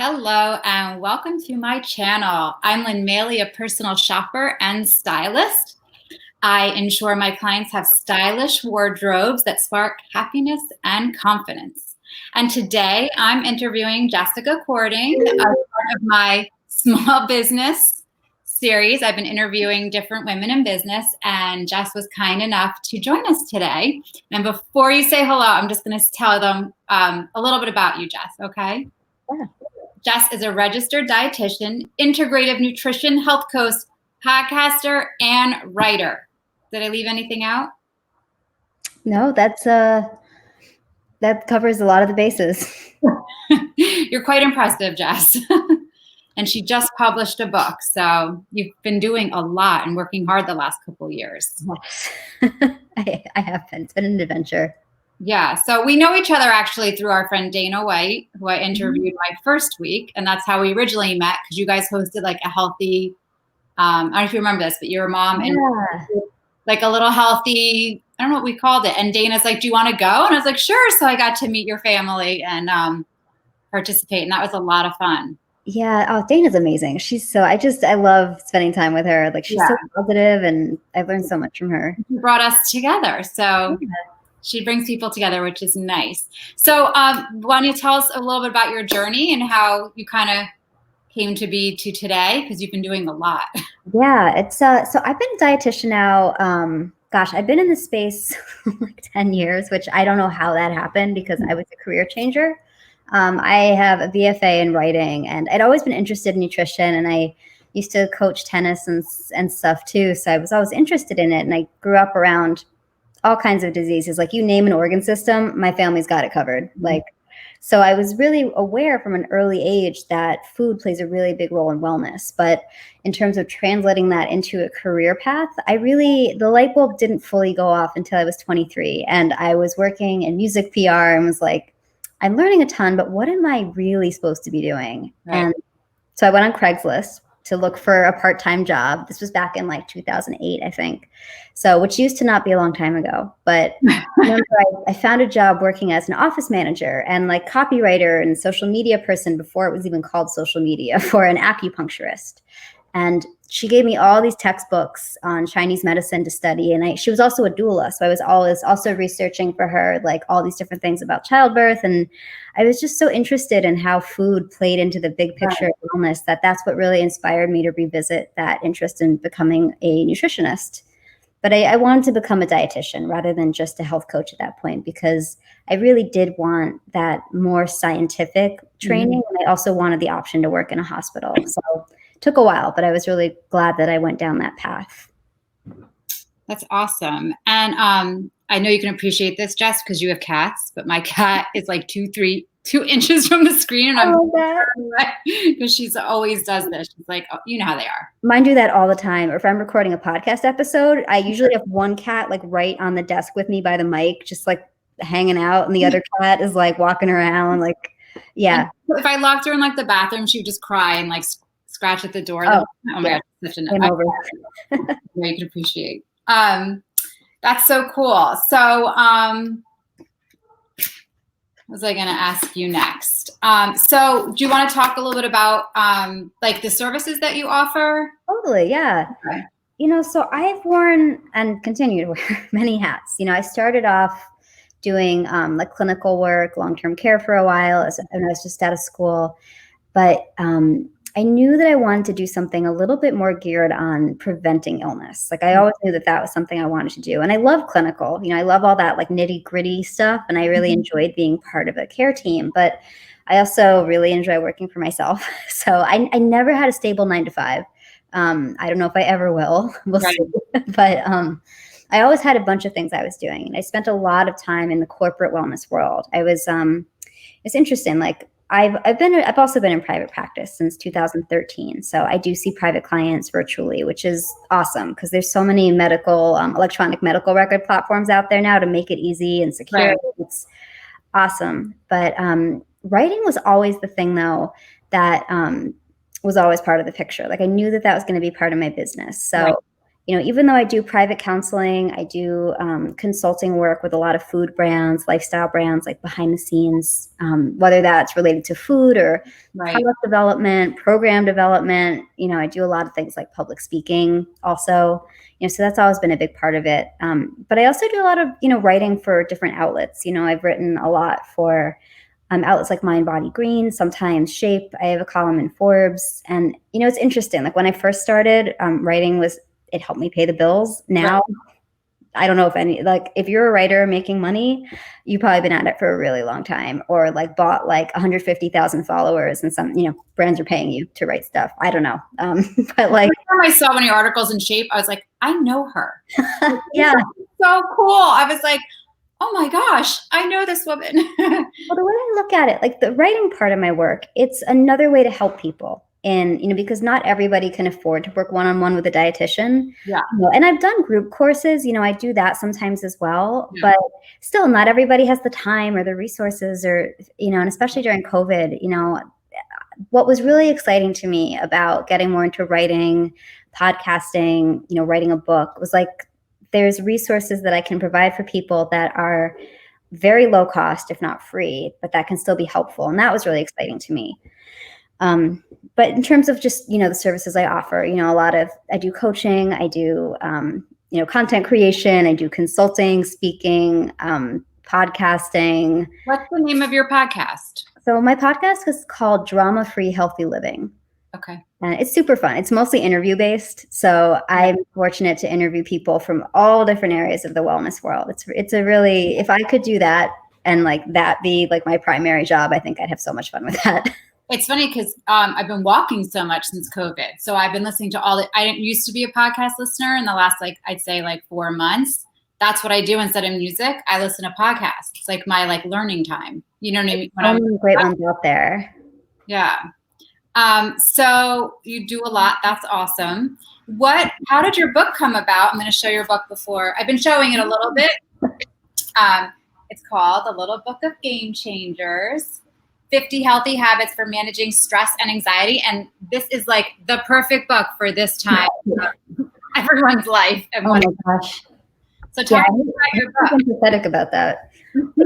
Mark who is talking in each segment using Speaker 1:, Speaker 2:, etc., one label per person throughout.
Speaker 1: Hello and welcome to my channel. I'm Lynn Maley, a personal shopper and stylist. I ensure my clients have stylish wardrobes that spark happiness and confidence. And today I'm interviewing Jessica Cording as part of my small business series. I've been interviewing different women in business, and Jess was kind enough to join us today. And before you say hello, I'm just going to tell them a little bit about you, Jess, okay?
Speaker 2: Yeah.
Speaker 1: Jess is a registered dietitian, integrative nutrition health coach, podcaster, and writer. Did I leave anything out?
Speaker 2: No, that covers a lot of the bases.
Speaker 1: You're quite impressive, Jess. And she just published a book. So you've been doing a lot and working hard the last couple of years.
Speaker 2: Yes. I have been. It's been an adventure.
Speaker 1: Yeah. So we know each other actually through our friend Dana White, who I interviewed my first week. And that's how we originally met, because you guys hosted like a healthy, I don't know if you remember this, but your mom and like a little healthy, I don't know what we called it. And Dana's like, do you want to go? And I was like, sure. So I got to meet your family and participate. And that was a lot of fun.
Speaker 2: Yeah. Oh, Dana's amazing. I love spending time with her. Like, she's so positive, and I've learned so much from her.
Speaker 1: She brought us together. So she brings people together, which is nice. So why don't you tell us a little bit about your journey and how you kind of came to be to today, because you've been doing a lot.
Speaker 2: Yeah, it's so I've been a dietitian now. Gosh, I've been in this space like 10 years, which I don't know how that happened, because I was a career changer. I have a BFA in writing, and I'd always been interested in nutrition, and I used to coach tennis and stuff too. So I was always interested in it, and I grew up around all kinds of diseases. Like, you name an organ system, my family's got it covered. Like, so I was really aware from an early age that food plays a really big role in wellness. But in terms of translating that into a career path, the light bulb didn't fully go off until I was 23. And I was working in music PR and was like, I'm learning a ton, but what am I really supposed to be doing? Right. And so I went on Craigslist to look for a part-time job. This was back in like 2008, I think. So, which used to not be a long time ago, but I found a job working as an office manager and like copywriter and social media person before it was even called social media, for an acupuncturist. And she gave me all these textbooks on Chinese medicine to study. And she was also a doula. So I was always also researching for her, like, all these different things about childbirth. And I was just so interested in how food played into the big picture of wellness, that's what really inspired me to revisit that interest in becoming a nutritionist. But I wanted to become a dietitian rather than just a health coach at that point, because I really did want that more scientific training. And I also wanted the option to work in a hospital. So it took a while, but I was really glad that I went down that path.
Speaker 1: That's awesome. And I know you can appreciate this, Jess, because you have cats, but my cat is like 2 inches from the screen, and I'm because she's always does this. She's like, oh, you know how they are.
Speaker 2: Mine do that all the time. Or if I'm recording a podcast episode, I usually have one cat like right on the desk with me by the mic, just like hanging out, and the other cat is like walking around. Like, yeah.
Speaker 1: And if I locked her in like the bathroom, she would just cry and like scratch at the door. Oh my God, such an over. You can appreciate. That's so cool. So what was I going to ask you next? So do you want to talk a little bit about like the services that you offer?
Speaker 2: Totally, yeah. Okay. So I've worn and continue to wear many hats. I started off doing like clinical work, long-term care for a while when I was just out of school. But I knew that I wanted to do something a little bit more geared on preventing illness. Like, I always knew that was something I wanted to do. And I love clinical, I love all that like nitty gritty stuff. And I really enjoyed being part of a care team, but I also really enjoy working for myself. So I never had a stable 9-to-5. I don't know if I ever will. We'll see. But I always had a bunch of things I was doing. And I spent a lot of time in the corporate wellness world. It's interesting. Like, I've also been in private practice since 2013. So I do see private clients virtually, which is awesome, because there's so many electronic medical record platforms out there now to make it easy and secure. Right. It's awesome. But writing was always the thing, though, that was always part of the picture. Like, I knew that was going to be part of my business. So, even though I do private counseling, I do consulting work with a lot of food brands, lifestyle brands, like behind the scenes, whether that's related to food or product development, program development. I do a lot of things like public speaking also, so that's always been a big part of it. But I also do a lot of, writing for different outlets. I've written a lot for outlets like Mind, Body, Green, sometimes Shape. I have a column in Forbes. And, it's interesting. Like when I first started, writing it helped me pay the bills. Now, I don't know if you're a writer making money, you've probably been at it for a really long time, or like bought like 150,000 followers and some, brands are paying you to write stuff. I don't know. But like,
Speaker 1: every time I saw one of your articles in Shape, I was like, I know her.
Speaker 2: Yeah.
Speaker 1: So cool. I was like, oh my gosh, I know this woman.
Speaker 2: Well, the way I look at it, like the writing part of my work, it's another way to help people. And, because not everybody can afford to work one-on-one with a dietitian.
Speaker 1: Yeah.
Speaker 2: And I've done group courses, I do that sometimes as well, but still not everybody has the time or the resources or, and especially during COVID, what was really exciting to me about getting more into writing, podcasting, writing a book was like, there's resources that I can provide for people that are very low cost, if not free, but that can still be helpful. And that was really exciting to me. But in terms of just, the services I offer, I do coaching, I do, content creation, I do consulting, speaking, podcasting.
Speaker 1: What's the name of your podcast?
Speaker 2: So my podcast is called Drama-Free Healthy Living.
Speaker 1: Okay.
Speaker 2: And it's super fun. It's mostly interview based. So I'm fortunate to interview people from all different areas of the wellness world. It's a really, if I could do that and like that be like my primary job, I think I'd have so much fun with that.
Speaker 1: It's funny because I've been walking so much since COVID. So I've been listening to I didn't used to be a podcast listener in the last, I'd say 4 months. That's what I do instead of music. I listen to podcasts. It's like my learning time. You know what I mean?
Speaker 2: Great ones out there.
Speaker 1: Yeah. So you do a lot. That's awesome. How did your book come about? I'm going to show your book before. I've been showing it a little bit. It's called The Little Book of Game Changers, 50 Healthy Habits for Managing Stress and Anxiety. And this is the perfect book for this time of everyone's life.
Speaker 2: Oh my gosh.
Speaker 1: So talk about your book.
Speaker 2: I'm empathetic about that.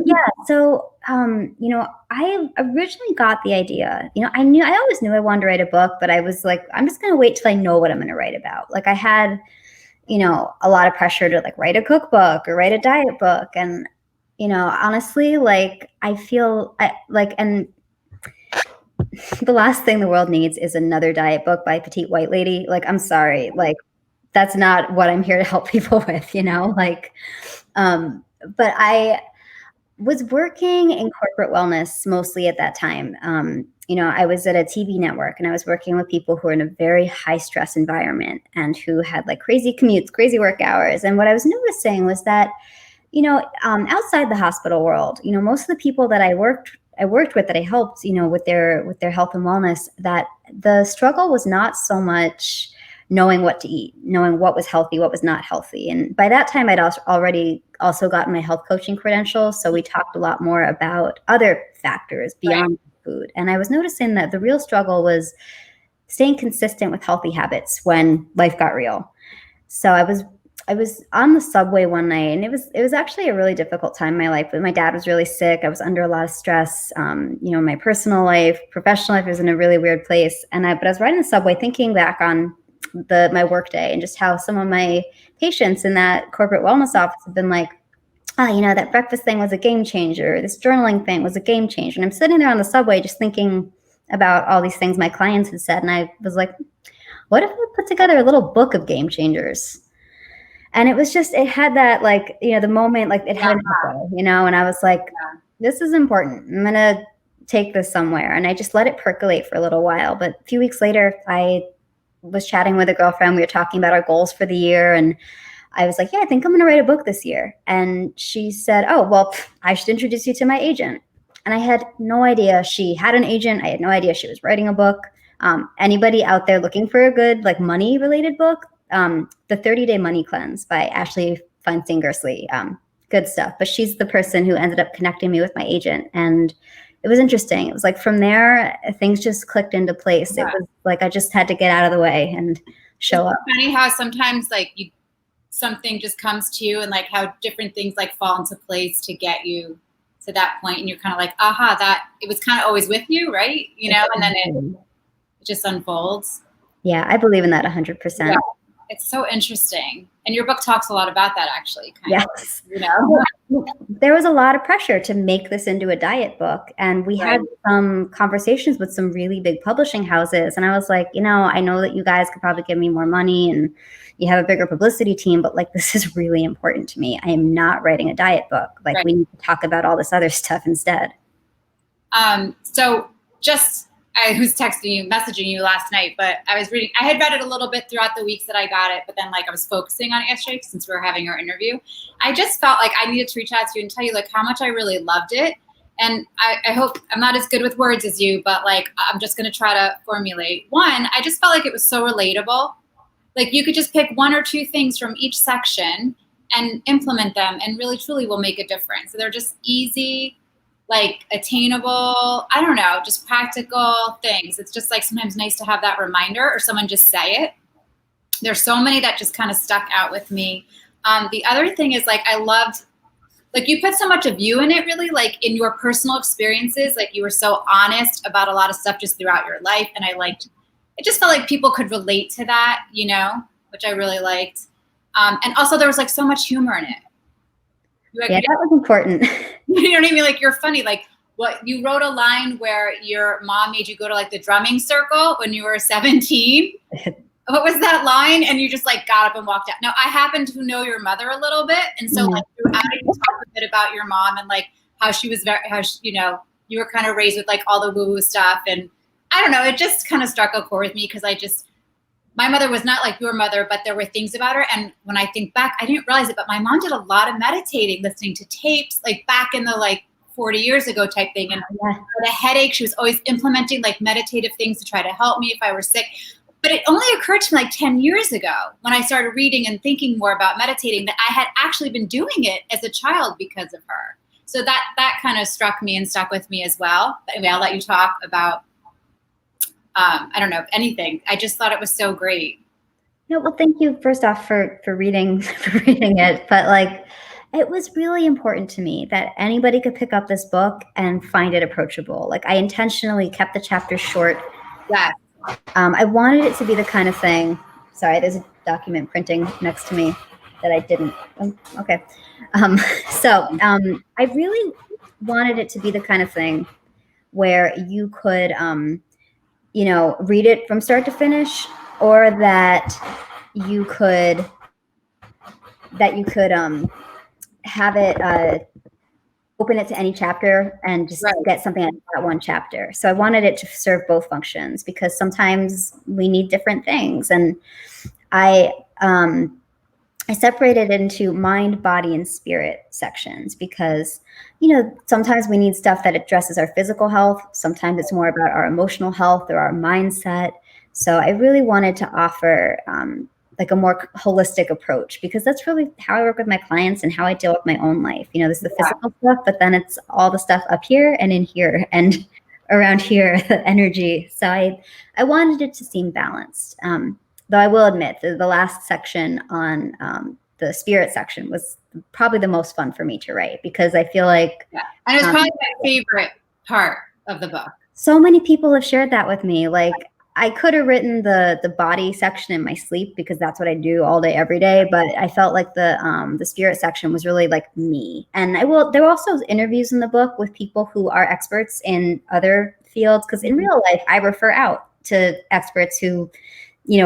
Speaker 2: Yeah. So, I originally got the idea, I always knew I wanted to write a book, but I was like, I'm just going to wait till I know what I'm going to write about. I had, a lot of pressure to write a cookbook or write a diet book. And, honestly, I feel and the last thing the world needs is another diet book by a petite white lady. I'm sorry. That's not what I'm here to help people with, but I was working in corporate wellness mostly at that time. I was at a TV network and I was working with people who were in a very high stress environment and who had crazy commutes, crazy work hours. And what I was noticing was that, outside the hospital world, most of the people that I worked with, that I helped, with their health and wellness, that the struggle was not so much knowing what to eat, knowing what was healthy, what was not healthy. And by that time, I'd already also gotten my health coaching credentials. So we talked a lot more about other factors beyond food. And I was noticing that the real struggle was staying consistent with healthy habits when life got real. So I was on the subway one night, and it was actually a really difficult time in my life. But my dad was really sick. I was under a lot of stress. My personal life, professional life was in a really weird place. But I was riding the subway thinking back on my work day and just how some of my patients in that corporate wellness office have been like, that breakfast thing was a game changer. This journaling thing was a game changer. And I'm sitting there on the subway just thinking about all these things my clients had said. And I was like, what if we put together a little book of game changers? And it was just, it had that the moment, it had an echo, and I was like, this is important. I'm going to take this somewhere. And I just let it percolate for a little while. But a few weeks later, I was chatting with a girlfriend. We were talking about our goals for the year. And I was like, yeah, I think I'm going to write a book this year. And she said, oh, well, I should introduce you to my agent. And I had no idea she had an agent. I had no idea she was writing a book. Anybody out there looking for a good money related book, The 30-Day Money Cleanse by Ashley Feinstein-Gersley. Good stuff. But she's the person who ended up connecting me with my agent. And it was interesting. It was from there, things just clicked into place. Yeah. It was I just had to get out of the way and show up.
Speaker 1: It's funny how sometimes like something just comes to you, and like how different things like fall into place to get you to that point, and you're kind of like, aha, that it was kind of always with you, right? And then it just unfolds.
Speaker 2: Yeah, I believe in that 100%.
Speaker 1: Yeah. It's so interesting. And your book talks a lot about that, actually.
Speaker 2: Yes. There was a lot of pressure to make this into a diet book. And we had some conversations with some really big publishing houses. And I was like, I know that you guys could probably give me more money and you have a bigger publicity team, but like, this is really important to me. I am not writing a diet book. Like, we need to talk about all this other stuff instead.
Speaker 1: So I was messaging you last night, but I had read it a little bit throughout the weeks that I got it, but then like I was focusing on it yesterday since we were having our interview. I just felt like I needed to reach out to you and tell you like how much I really loved it. And I hope I'm not as good with words as you, but like, I'm just going to try to formulate. One, I just felt like it was so relatable. Like you could just pick one or two things from each section and implement them and really truly will make a difference. So they're just easy, like attainable, I don't know, just practical things. It's just like sometimes nice to have that reminder or someone just say it. There's so many that just kind of stuck out with me. The other thing is like, I loved, like you put so much of you in it really, like in your personal experiences, like you were so honest about a lot of stuff just throughout your life. And it just felt like people could relate to that, which I really liked. And also there was like so much humor in it.
Speaker 2: Yeah, that was important.
Speaker 1: You know what I mean? Like you're funny. Like what you wrote a line where your mom made you go to like the drumming circle when you were 17. What was that line? And you just like got up and walked out. Now I happen to know your mother a little bit. And so like throughout it, you talked a bit about your mom and like how she was you were kind of raised with like all the woo-woo stuff. And I don't know, it just kind of struck a chord with me because my mother was not like your mother, but there were things about her. And when I think back, I didn't realize it, but my mom did a lot of meditating, listening to tapes, like back in the like 40 years ago type thing. And for the headache, she was always implementing like meditative things to try to help me if I were sick. But it only occurred to me like 10 years ago when I started reading and thinking more about meditating that I had actually been doing it as a child because of her. So that kind of struck me and stuck with me as well. But anyway, I'll let you talk about I don't know, anything. I just thought it was so great.
Speaker 2: Well, thank you first off for reading it. But like, it was really important to me that anybody could pick up this book and find it approachable. Like I intentionally kept the chapters short.
Speaker 1: Yes.
Speaker 2: I wanted it to be the kind of thing. Sorry, there's a document printing next to me that I didn't. Okay. I really wanted it to be the kind of thing where you could read it from start to finish, or that you could have it open it to any chapter and just get something out of that one chapter. So I wanted it to serve both functions because sometimes we need different things. And I separated it into mind, body, and spirit sections because, sometimes we need stuff that addresses our physical health. Sometimes it's more about our emotional health or our mindset. So I really wanted to offer like a more holistic approach because that's really how I work with my clients and how I deal with my own life. There's the physical stuff, but then it's all the stuff up here and in here and around here, the energy. So I wanted it to seem balanced. Though I will admit that the last section on the spirit section was probably the most fun for me to write because I feel like...
Speaker 1: Yeah. And it's probably my favorite part of the book.
Speaker 2: So many people have shared that with me. Like I could have written the body section in my sleep because that's what I do all day, every day. But I felt like the spirit section was really like me. And there were also interviews in the book with people who are experts in other fields because in real life, I refer out to experts who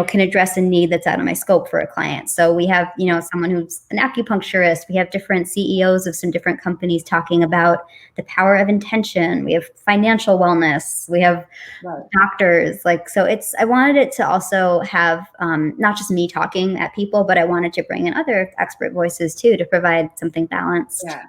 Speaker 2: can address a need that's out of my scope for a client. So we have, someone who's an acupuncturist. We have different CEOs of some different companies talking about the power of intention. We have financial wellness. We have doctors. I wanted it to also have not just me talking at people, but I wanted to bring in other expert voices too, to provide something balanced.
Speaker 1: Yeah.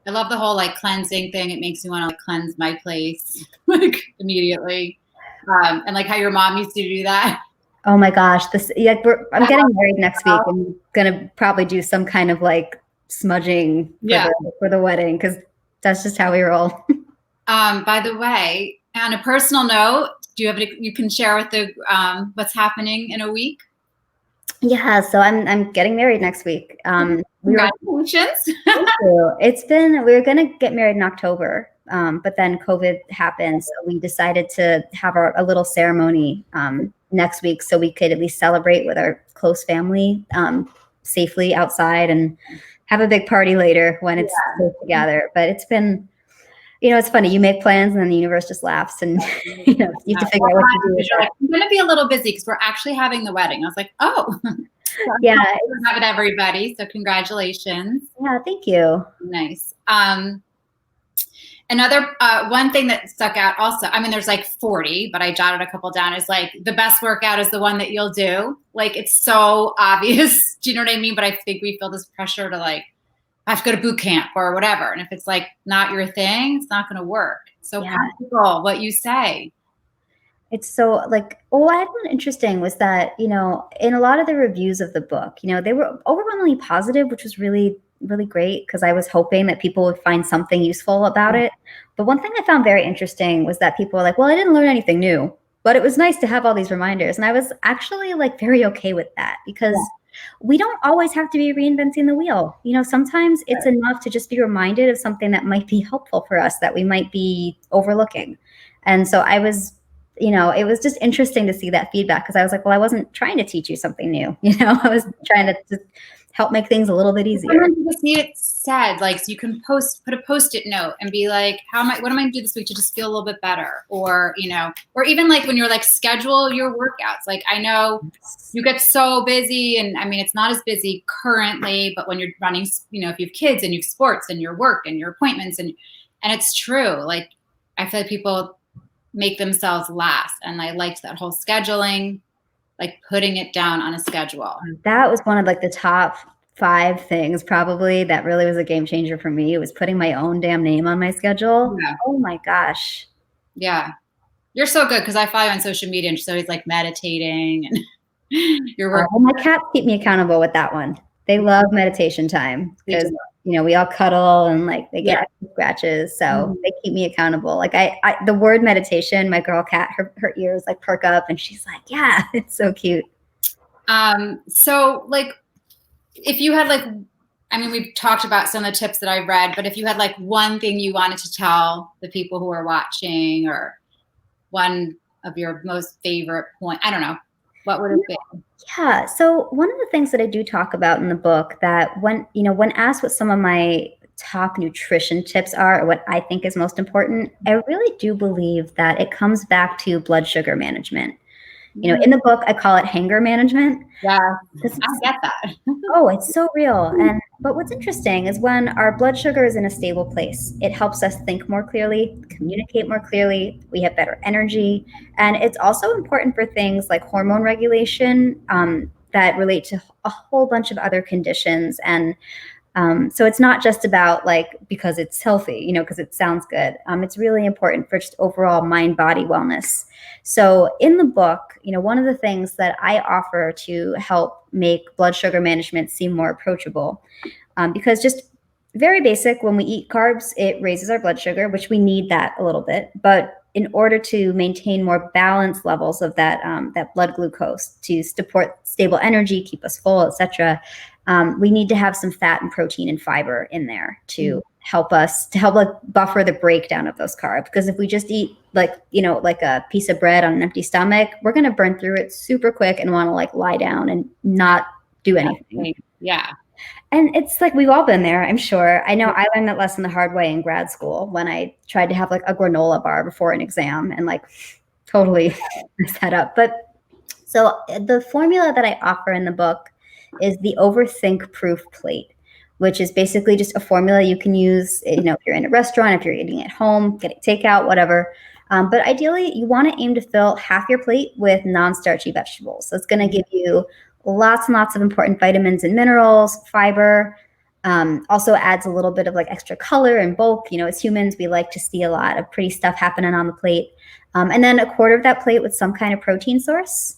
Speaker 1: I love the whole like cleansing thing. It makes me want to cleanse my place like immediately. And like how your mom used to do that.
Speaker 2: Oh my gosh, I'm getting married next week. I'm gonna probably do some kind of like smudging for the wedding because that's just how we roll.
Speaker 1: By the way, on a personal note, do you have you can share with the what's happening in a week?
Speaker 2: Yeah, so I'm getting married next week.
Speaker 1: Congratulations.
Speaker 2: Thank you. We were gonna get married in October, but then COVID happened, so we decided to have a little ceremony next week, so we could at least celebrate with our close family safely outside, and have a big party later when it's safe to gather. But it's been, it's funny. You make plans and then the universe just laughs, and you have to figure out what to do with
Speaker 1: You're
Speaker 2: that.
Speaker 1: like, I'm going to be a little busy because we're actually having the wedding. I was like, oh,
Speaker 2: Yeah,
Speaker 1: have it, everybody. So congratulations.
Speaker 2: yeah, thank you.
Speaker 1: Nice. Another one thing that stuck out also, I mean, there's like 40, but I jotted a couple down, is like the best workout is the one that you'll do. Like, it's so obvious. Do you know what I mean? But I think we feel this pressure to like, I have to go to boot camp or whatever. And if it's like not your thing, it's not going to work. So practical, what you say.
Speaker 2: It's so like, what I found interesting was that, in a lot of the reviews of the book, they were overwhelmingly positive, which was really, really great, because I was hoping that people would find something useful about it. But one thing I found very interesting was that people were like, well, I didn't learn anything new, but it was nice to have all these reminders. And I was actually like very okay with that, because we don't always have to be reinventing the wheel. Sometimes it's enough to just be reminded of something that might be helpful for us that we might be overlooking. And so I was, it was just interesting to see that feedback, because I was like, well, I wasn't trying to teach you something new. I was trying to just help make things a little bit easier.
Speaker 1: You just need it said, like, so you can put a Post-it note and be like, what am I going to do this week to just feel a little bit better? Or, or even like when you're like, schedule your workouts. Like, I know you get so busy, and I mean, it's not as busy currently, but when you're running, if you have kids and you have sports and your work and your appointments, and it's true. Like, I feel like people make themselves last. And I liked that whole scheduling, like putting it down on a schedule.
Speaker 2: That was one of like the top 5 things probably that really was a game changer for me. It was putting my own damn name on my schedule. Yeah. Oh my gosh.
Speaker 1: Yeah. You're so good, because I follow you on social media, and she's always like meditating, and your work.
Speaker 2: Well, my cats keep me accountable with that one. They love meditation time, because we all cuddle and like they get scratches, so they keep me accountable. Like I the word meditation, my girl cat, her ears like perk up, and she's like, yeah, it's so cute.
Speaker 1: So like, if you had like, I mean, we've talked about some of the tips that I read, but if you had like one thing you wanted to tell the people who are watching, or one of your most favorite point, I don't know, what would it be?
Speaker 2: Yeah. So one of the things that I do talk about in the book, that when asked what some of my top nutrition tips are, or what I think is most important, I really do believe that it comes back to blood sugar management. In the book, I call it hanger management.
Speaker 1: Yeah, I get that.
Speaker 2: Oh, it's so real. But what's interesting is when our blood sugar is in a stable place, it helps us think more clearly, communicate more clearly. We have better energy. And it's also important for things like hormone regulation that relate to a whole bunch of other conditions. And so it's not just about like, because it's healthy, because it sounds good. It's really important for just overall mind-body wellness. So in the book, one of the things that I offer to help make blood sugar management seem more approachable, because just very basic, when we eat carbs, it raises our blood sugar, which we need that a little bit. But in order to maintain more balanced levels of that blood glucose, to support stable energy, keep us full, etc., we need to have some fat and protein and fiber in there to help like buffer the breakdown of those carbs. Because if we just eat like a piece of bread on an empty stomach, we're going to burn through it super quick and want to like lie down and not do anything.
Speaker 1: Yeah.
Speaker 2: And it's like, we've all been there, I'm sure. I know I learned that lesson the hard way in grad school, when I tried to have like a granola bar before an exam and like totally messed that up. But so the formula that I offer in the book is the overthink proof plate, which is basically just a formula you can use, if you're in a restaurant, if you're eating at home, getting takeout, whatever. But ideally, you want to aim to fill half your plate with non-starchy vegetables. So it's going to give you lots and lots of important vitamins and minerals, fiber. Also adds a little bit of like extra color and bulk. As humans, we like to see a lot of pretty stuff happening on the plate. And then a quarter of that plate with some kind of protein source.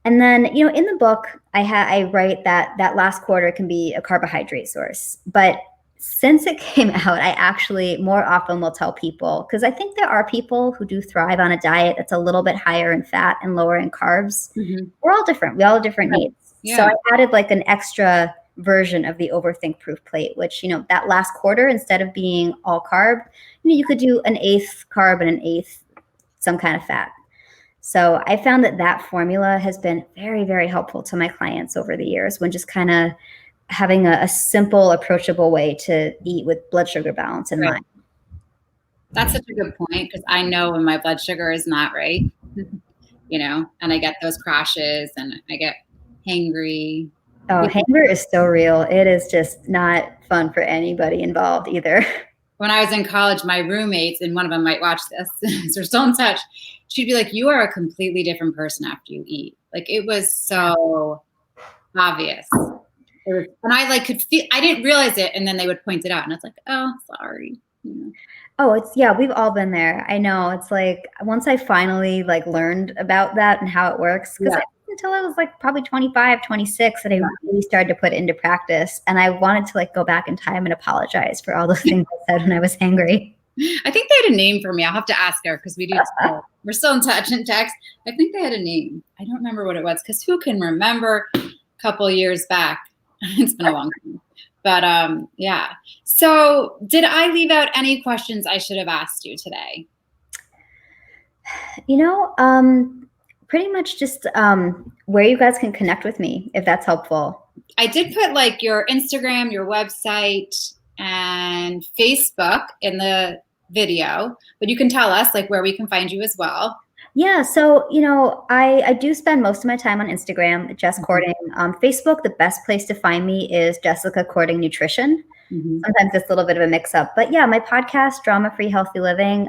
Speaker 2: And then, in the book, I write that last quarter can be a carbohydrate source. But since it came out, I actually more often will tell people, because I think there are people who do thrive on a diet that's a little bit higher in fat and lower in carbs. Mm-hmm. We're all different. We all have different needs. So I added like an extra version of the overthink proof plate, which, that last quarter, instead of being all carb, you could do an eighth carb and an eighth some kind of fat. So I found that formula has been very, very helpful to my clients over the years, when just kind of having a simple, approachable way to eat with blood sugar balance in mind.
Speaker 1: That's such a good point, because I know when my blood sugar is not right, and I get those crashes and I get hangry.
Speaker 2: Oh, hunger is so real. It is just not fun for anybody involved either.
Speaker 1: When I was in college, my roommates, and one of them might watch this, so don't touch, she'd be like, you are a completely different person after you eat. Like, it was so obvious. And I could feel, I didn't realize it. And then they would point it out and I was like, oh, sorry.
Speaker 2: Oh, we've all been there. I know. It's like, once I finally learned about that and how it works, because until I was probably 25, 26, that I really started to put it into practice. And I wanted to go back in time and apologize for all the things I said when I was angry.
Speaker 1: I think they had a name for me. I'll have to ask her, because we're still in touch in text. I think they had a name. I don't remember what it was, because who can remember a couple of years back? It's been a long time. But yeah. So did I leave out any questions I should have asked you today?
Speaker 2: Pretty much just where you guys can connect with me, if that's helpful.
Speaker 1: I did put your Instagram, your website, and Facebook in the video, but you can tell us where we can find you as well.
Speaker 2: Yeah, so I do spend most of my time on Instagram, Jess Cording. Facebook, the best place to find me is Jessica Cording Nutrition. Sometimes it's a little bit of a mix-up, but yeah, my podcast, Drama Free Healthy Living.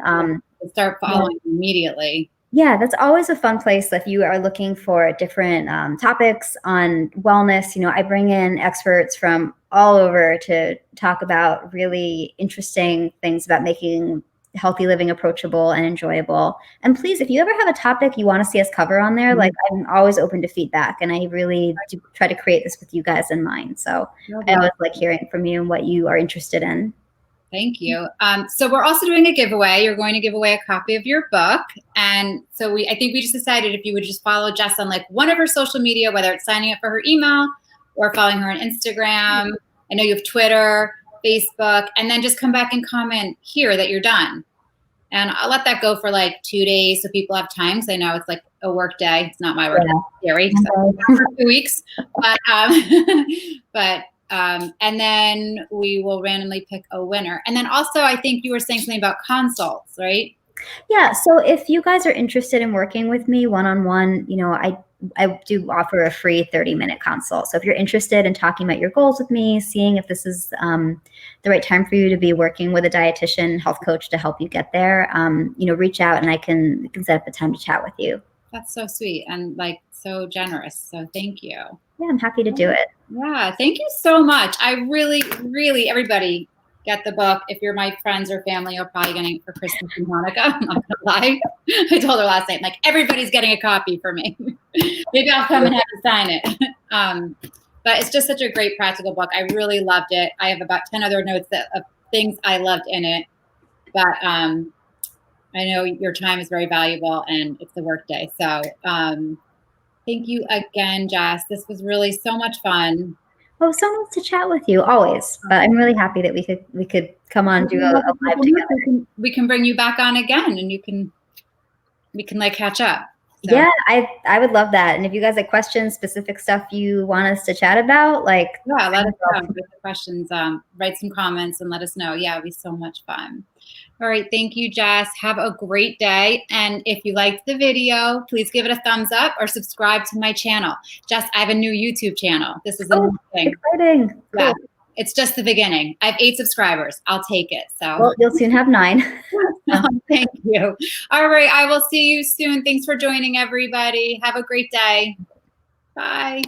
Speaker 1: Start following immediately.
Speaker 2: Yeah, that's always a fun place if you are looking for different topics on wellness. I bring in experts from all over to talk about really interesting things about making healthy living approachable and enjoyable. And please, if you ever have a topic you want to see us cover on there, I'm always open to feedback, and I really do try to create this with you guys in mind. So I always like hearing from you and what you are interested in.
Speaker 1: Thank you. So we're also doing a giveaway. You're going to give away a copy of your book. And so I think we just decided if you would just follow Jess on one of her social media, whether it's signing up for her email or following her on Instagram. I know you have Twitter, Facebook, and then just come back and comment here that you're done. And I'll let that go for 2 days so people have time, because I know it's a work day. It's not my work day, scary. So for 2 weeks. But and then we will randomly pick a winner. And then also, I think you were saying something about consults, right?
Speaker 2: Yeah. So if you guys are interested in working with me one-on-one, I do offer a free 30-minute consult. So if you're interested in talking about your goals with me, seeing if this is the right time for you to be working with a dietitian, health coach to help you get there, reach out and I can set up a time to chat with you.
Speaker 1: That's so sweet and so generous. So thank you.
Speaker 2: Yeah, I'm happy to do it.
Speaker 1: Yeah, thank you so much. I really, really, everybody get the book. If you're my friends or family, you're probably getting it for Christmas and Hanukkah. I'm not gonna lie. I told her last night, everybody's getting a copy for me. Maybe I'll come and have to sign it. But it's just such a great practical book. I really loved it. I have about 10 other notes of things I loved in it. But I know your time is very valuable and it's the work day. So thank you again, Jess. This was really so much fun.
Speaker 2: Oh, so nice to chat with you always. But I'm really happy that we could come on and do a live together.
Speaker 1: We can bring you back on again, and we can catch up.
Speaker 2: So. Yeah, I would love that. And if you guys have questions, specific stuff you want us to chat about,
Speaker 1: let us know. With the questions, write some comments and let us know. Yeah, it'd be so much fun. All right, thank you, Jess. Have a great day. And if you liked the video, please give it a thumbs up or subscribe to my channel. Jess, I have a new YouTube channel. This is a new thing.
Speaker 2: Exciting.
Speaker 1: Yeah, cool. It's just the beginning. I have 8 subscribers. I'll take it. So
Speaker 2: well, you'll soon have 9.
Speaker 1: Thank you. All right, I will see you soon. Thanks for joining, everybody. Have a great day. Bye.